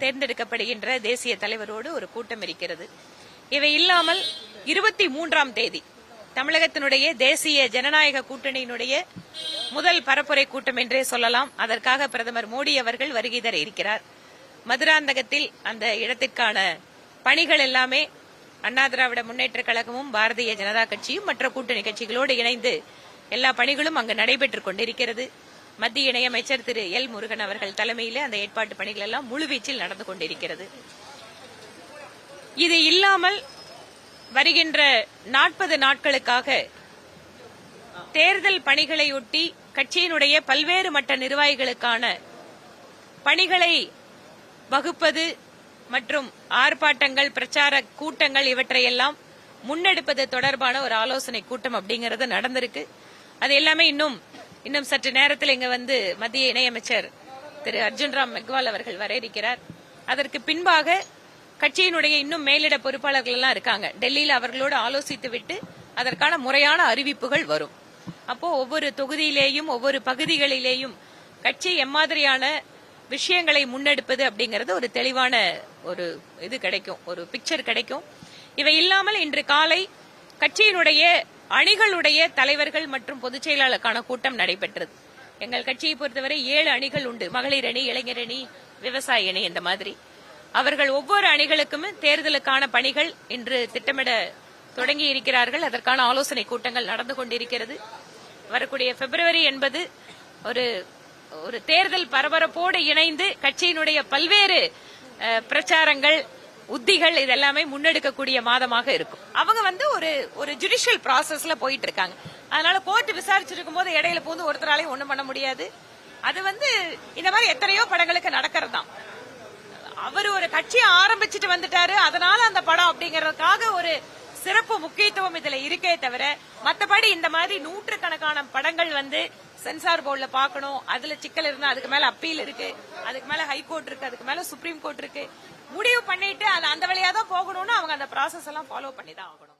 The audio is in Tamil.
தேர்ந்தெடுக்கப்படுகின்ற தேசிய தலைவரோடு ஒரு கூட்டம் இருக்கிறது. இவை இல்லாமல் 23ஆம் தேதி தமிழகத்தினுடைய தேசிய ஜனநாயக கூட்டணியினுடைய முதல் பரப்புரை கூட்டம் என்றே சொல்லலாம். அதற்காக பிரதமர் மோடி அவர்கள் வருகை தர இருக்கிறார். மதுராந்தகத்தில் அந்த இடத்திற்கான பணிகள் எல்லாமே அண்ணா திராவிட முன்னேற்ற கழகமும் பாரதிய ஜனதா கட்சியும் மற்ற கூட்டணி கட்சிகளோடு இணைந்து எல்லா பணிகளும் அங்கு நடைபெற்றுக் கொண்டிருக்கிறது. மத்திய இணையமைச்சர் திரு எல் முருகன் அவர்கள் தலைமையில் அந்த ஏற்பாட்டு பணிகள் எல்லாம் முழுவீச்சில் நடந்து கொண்டிருக்கிறது. இது இல்லாமல் வருகின்ற 40 நாட்களுக்காக தேர்தல் பணிகளையொட்டி கட்சியினுடைய பல்வேறு மட்ட நிர்வாகிகளுக்கான பணிகளை வகுப்பது மற்றும் ஆர்ப்பாட்டங்கள், பிரச்சார கூட்டங்கள் இவற்றையெல்லாம் முன்னெடுப்பது தொடர்பான ஒரு ஆலோசனை கூட்டம் அப்படிங்கறது நடந்திருக்கு. அது எல்லாமே இன்னும் சற்று நேரத்தில் இங்க வந்து மத்திய இணையமைச்சர் திரு அர்ஜுன் ராம் மெக்வால் அவர்கள் வர இருக்கிறார். அதற்கு பின்பாக கட்சியினுடைய இன்னும் மேலிட பொறுப்பாளர்கள் எல்லாம் இருக்காங்க. டெல்லியில் அவர்களோடு ஆலோசித்து விட்டு அதற்கான முறையான அறிவிப்புகள் வரும். அப்போ ஒவ்வொரு தொகுதியிலேயும் ஒவ்வொரு பகுதிகளிலேயும் கட்சி எம்மாதிரியான விஷயங்களை முன்னெடுப்பது அப்படிங்கறது ஒரு தெளிவான ஒரு இது கிடைக்கும், ஒரு பிக்சர் கிடைக்கும். இவை இல்லாமல் இன்று காலை கட்சியினுடைய அணிகளுடைய தலைவர்கள் மற்றும் பொதுச் செயலாளருக்கான கூட்டம் நடைபெற்றது. எங்கள் கட்சியை பொறுத்தவரை 7 அணிகள் உண்டு. மகளிர் அணி, இளைஞர் அணி, விவசாய அணி, இந்த மாதிரி அவர்கள் ஒவ்வொரு அணிகளுக்கும் தேர்தலுக்கான பணிகள் இன்று திட்டமிட தொடங்கி இருக்கிறார்கள். அதற்கான ஆலோசனை கூட்டங்கள் நடந்து கொண்டிருக்கிறது. வரக்கூடிய பிப்ரவரி என்பது ஒரு தேர்தல் பரபரப்போடு இணைந்து கட்சியினுடைய பல்வேறு பிரச்சாரங்கள், உத்திகள் இதெல்லாமே முன்னெடுக்கக்கூடிய மாதமாக இருக்கும். அவங்க வந்து ஒரு ஜுடிஷியல் ப்ராசஸ்ல போயிட்டு இருக்காங்க. அதனால கோர்ட் விசாரிச்சிருக்கும் போது இடையில போது ஒருத்தராலையும் ஒண்ணும் பண்ண முடியாது. அது வந்து இந்த மாதிரி எத்தனையோ படங்களுக்கு நடக்கிறது தான். அவர் ஒரு கட்சியை ஆரம்பிச்சுட்டு வந்துட்டாரு, அதனால அந்த படம் அப்படிங்கறதுக்காக ஒரு சிறப்பு முக்கியத்துவம் இதுல இருக்கே தவிர மத்தபடி இந்த மாதிரி நூற்றுக்கணக்கான படங்கள் வந்து சென்சார் போர்டுல பாக்கணும். அதுல சிக்கல் இருந்தா அதுக்கு மேல அப்பீல் இருக்கு, அதுக்கு மேல ஹைகோர்ட் இருக்கு, அதுக்கு மேல சுப்ரீம் கோர்ட் இருக்கு. முடிவு பண்ணிட்டு அது அந்த வழியா தான் போகணும்னு அவங்க அந்த ப்ராசஸ் எல்லாம் ஃபாலோ பண்ணி தான் ஆகணும்.